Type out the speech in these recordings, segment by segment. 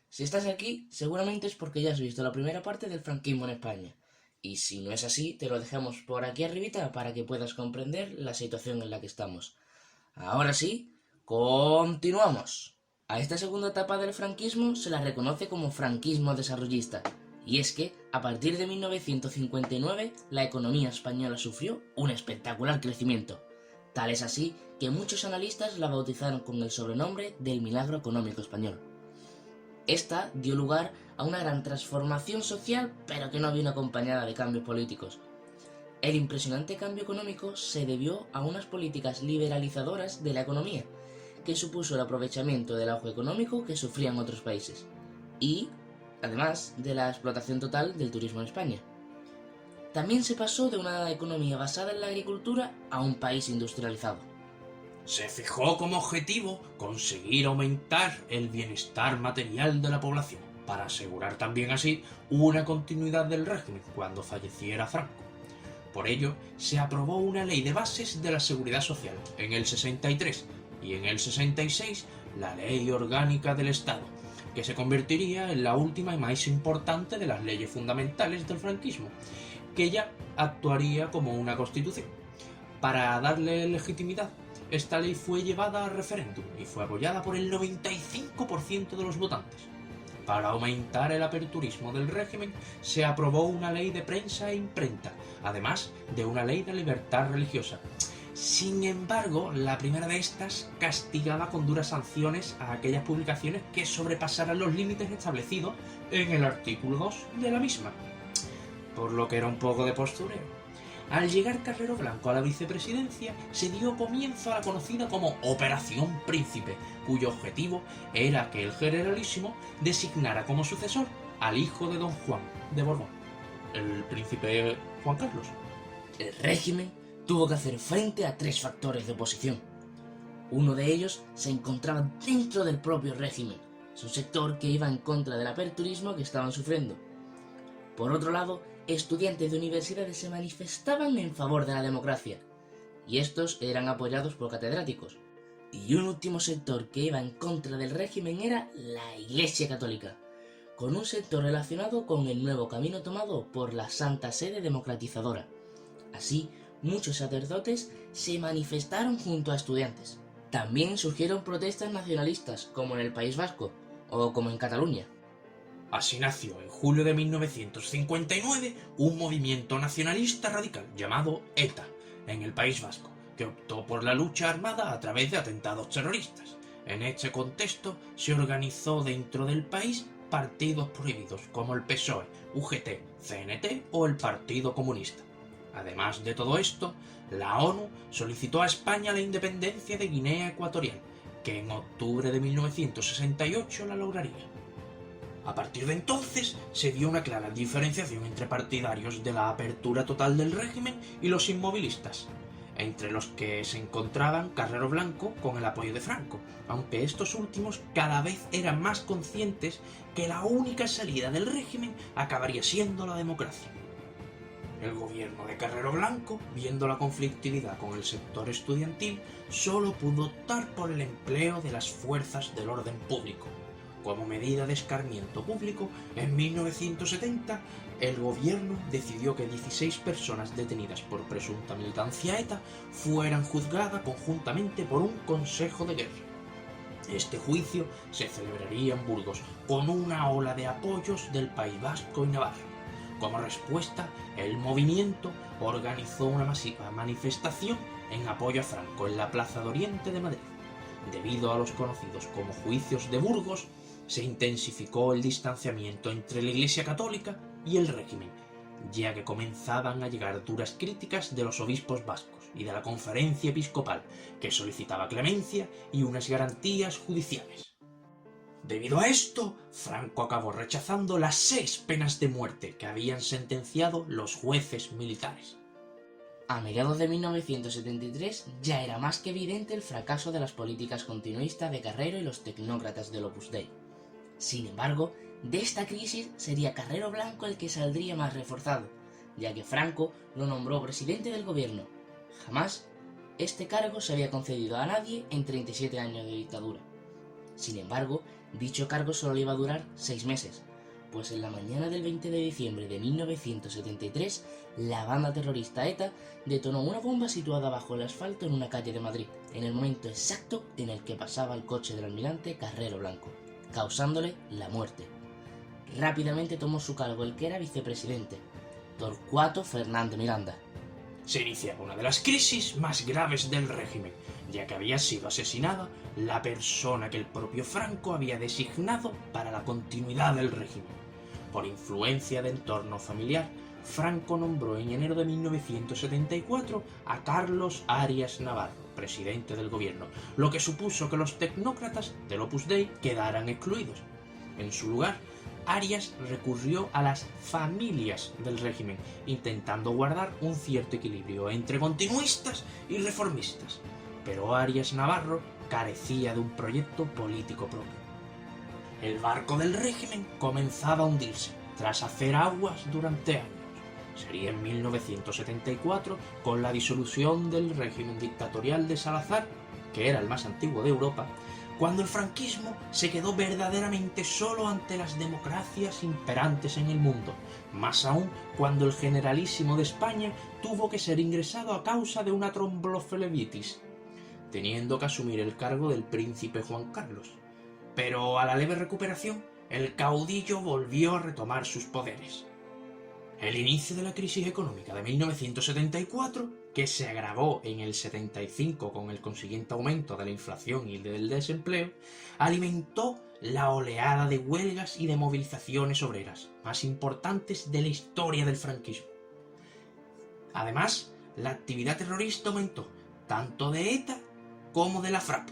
Si estás aquí, seguramente es porque ya has visto la primera parte del franquismo en España. Y si no es así, te lo dejamos por aquí arribita para que puedas comprender la situación en la que estamos. Ahora sí, continuamos. A esta segunda etapa del franquismo se la reconoce como franquismo desarrollista. Y es que, a partir de 1959, la economía española sufrió un espectacular crecimiento. Tal es así que muchos analistas la bautizaron con el sobrenombre del milagro económico español. Esta dio lugar a una gran transformación social, pero que no vino acompañada de cambios políticos. El impresionante cambio económico se debió a unas políticas liberalizadoras de la economía, que supuso el aprovechamiento del auge económico que sufrían otros países, y, además, de la explotación total del turismo en España. También se pasó de una economía basada en la agricultura a un país industrializado. Se fijó como objetivo conseguir aumentar el bienestar material de la población, para asegurar también así una continuidad del régimen cuando falleciera Franco. Por ello, se aprobó una ley de bases de la seguridad social en el 63 y en el 66 la Ley Orgánica del Estado, que se convertiría en la última y más importante de las leyes fundamentales del franquismo, que ya actuaría como una constitución. Para darle legitimidad, esta ley fue llevada a referéndum y fue apoyada por el 95% de los votantes. Para aumentar el aperturismo del régimen, se aprobó una ley de prensa e imprenta, además de una ley de libertad religiosa. Sin embargo, la primera de estas castigaba con duras sanciones a aquellas publicaciones que sobrepasaran los límites establecidos en el artículo 2 de la misma, por lo que era un poco de postureo. Al llegar Carrero Blanco a la vicepresidencia, se dio comienzo a la conocida como Operación Príncipe, cuyo objetivo era que el generalísimo designara como sucesor al hijo de don Juan de Borbón, el príncipe Juan Carlos. El régimen tuvo que hacer frente a tres factores de oposición. Uno de ellos se encontraba dentro del propio régimen, es un sector que iba en contra del aperturismo que estaban sufriendo. Por otro lado, estudiantes de universidades se manifestaban en favor de la democracia, y estos eran apoyados por catedráticos. Y un último sector que iba en contra del régimen era la Iglesia Católica, con un sector relacionado con el nuevo camino tomado por la Santa Sede Democratizadora. Así, muchos sacerdotes se manifestaron junto a estudiantes. También surgieron protestas nacionalistas, como en el País Vasco, o como en Cataluña. Así nació en julio de 1959 un movimiento nacionalista radical llamado ETA en el País Vasco, que optó por la lucha armada a través de atentados terroristas. En este contexto se organizó dentro del país partidos prohibidos como el PSOE, UGT, CNT o el Partido Comunista. Además de todo esto, la ONU solicitó a España la independencia de Guinea Ecuatorial, que en octubre de 1968 la lograría. A partir de entonces se dio una clara diferenciación entre partidarios de la apertura total del régimen y los inmovilistas, entre los que se encontraban Carrero Blanco con el apoyo de Franco, aunque estos últimos cada vez eran más conscientes que la única salida del régimen acabaría siendo la democracia. El gobierno de Carrero Blanco, viendo la conflictividad con el sector estudiantil, solo pudo optar por el empleo de las fuerzas del orden público. Como medida de escarmiento público, en 1970, el gobierno decidió que 16 personas detenidas por presunta militancia ETA fueran juzgadas conjuntamente por un consejo de guerra. Este juicio se celebraría en Burgos, con una ola de apoyos del País Vasco y Navarra. Como respuesta, el movimiento organizó una masiva manifestación en apoyo a Franco en la Plaza de Oriente de Madrid. Debido a los conocidos como juicios de Burgos, se intensificó el distanciamiento entre la Iglesia Católica y el régimen, ya que comenzaban a llegar duras críticas de los obispos vascos y de la Conferencia Episcopal, que solicitaba clemencia y unas garantías judiciales. Debido a esto, Franco acabó rechazando las 6 penas de muerte que habían sentenciado los jueces militares. A mediados de 1973 ya era más que evidente el fracaso de las políticas continuistas de Carrero y los tecnócratas del Opus Dei. Sin embargo, de esta crisis sería Carrero Blanco el que saldría más reforzado, ya que Franco lo nombró presidente del gobierno. Jamás este cargo se había concedido a nadie en 37 años de dictadura. Sin embargo, dicho cargo solo iba a durar 6 meses, pues en la mañana del 20 de diciembre de 1973, la banda terrorista ETA detonó una bomba situada bajo el asfalto en una calle de Madrid, en el momento exacto en el que pasaba el coche del almirante Carrero Blanco, causándole la muerte. Rápidamente tomó su cargo el que era vicepresidente, Torcuato Fernández Miranda. Se iniciaba una de las crisis más graves del régimen, ya que había sido asesinada la persona que el propio Franco había designado para la continuidad del régimen. Por influencia de entorno familiar, Franco nombró en enero de 1974 a Carlos Arias Navarro, presidente del gobierno, lo que supuso que los tecnócratas del Opus Dei quedaran excluidos. En su lugar, Arias recurrió a las familias del régimen, intentando guardar un cierto equilibrio entre continuistas y reformistas. Pero Arias Navarro carecía de un proyecto político propio. El barco del régimen comenzaba a hundirse, tras hacer aguas durante años. Sería en 1974, con la disolución del régimen dictatorial de Salazar, que era el más antiguo de Europa, cuando el franquismo se quedó verdaderamente solo ante las democracias imperantes en el mundo, más aún cuando el generalísimo de España tuvo que ser ingresado a causa de una tromboflebitis, teniendo que asumir el cargo del príncipe Juan Carlos. Pero a la leve recuperación, el caudillo volvió a retomar sus poderes. El inicio de la crisis económica de 1974, que se agravó en el 75 con el consiguiente aumento de la inflación y del desempleo, alimentó la oleada de huelgas y de movilizaciones obreras más importantes de la historia del franquismo. Además, la actividad terrorista aumentó, tanto de ETA como de la FRAP,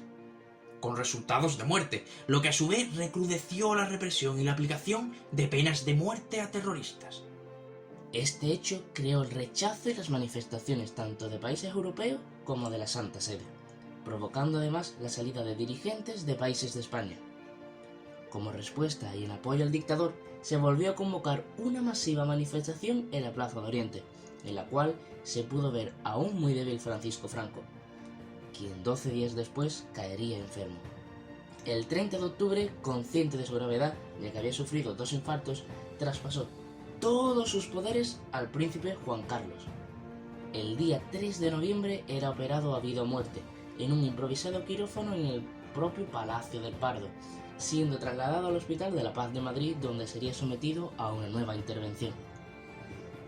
con resultados de muerte, lo que a su vez recrudeció la represión y la aplicación de penas de muerte a terroristas. Este hecho creó el rechazo y las manifestaciones tanto de países europeos como de la Santa Sede, provocando además la salida de dirigentes de países de España. Como respuesta y en apoyo al dictador, se volvió a convocar una masiva manifestación en la Plaza de Oriente, en la cual se pudo ver a un muy débil Francisco Franco, quien 12 días después caería enfermo. El 30 de octubre, consciente de su gravedad, ya que había sufrido 2 infartos, traspasó todos sus poderes al príncipe Juan Carlos. El día 3 de noviembre era operado a vida o muerte, en un improvisado quirófano en el propio Palacio del Pardo, siendo trasladado al Hospital de la Paz de Madrid, donde sería sometido a una nueva intervención.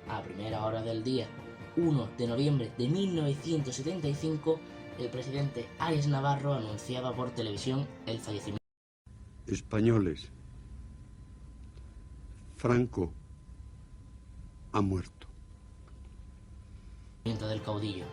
A primera hora del día 1 de noviembre de 1975, el presidente Arias Navarro anunciaba por televisión el fallecimiento. Españoles, Franco ha muerto. Del caudillo.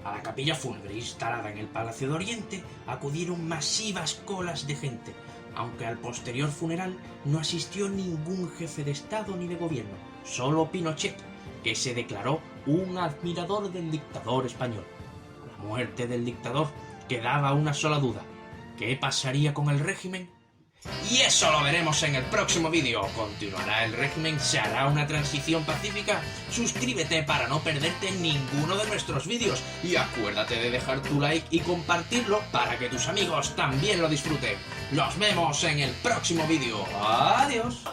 A la capilla fúnebre instalada en el Palacio de Oriente acudieron masivas colas de gente, aunque al posterior funeral no asistió ningún jefe de Estado ni de gobierno, solo Pinochet, que se declaró un admirador del dictador español. A la muerte del dictador quedaba una sola duda: ¿qué pasaría con el régimen? Y eso lo veremos en el próximo vídeo. ¿Continuará el régimen? ¿Se hará una transición pacífica? Suscríbete para no perderte ninguno de nuestros vídeos y acuérdate de dejar tu like y compartirlo para que tus amigos también lo disfruten. Nos vemos en el próximo vídeo. ¡Adiós!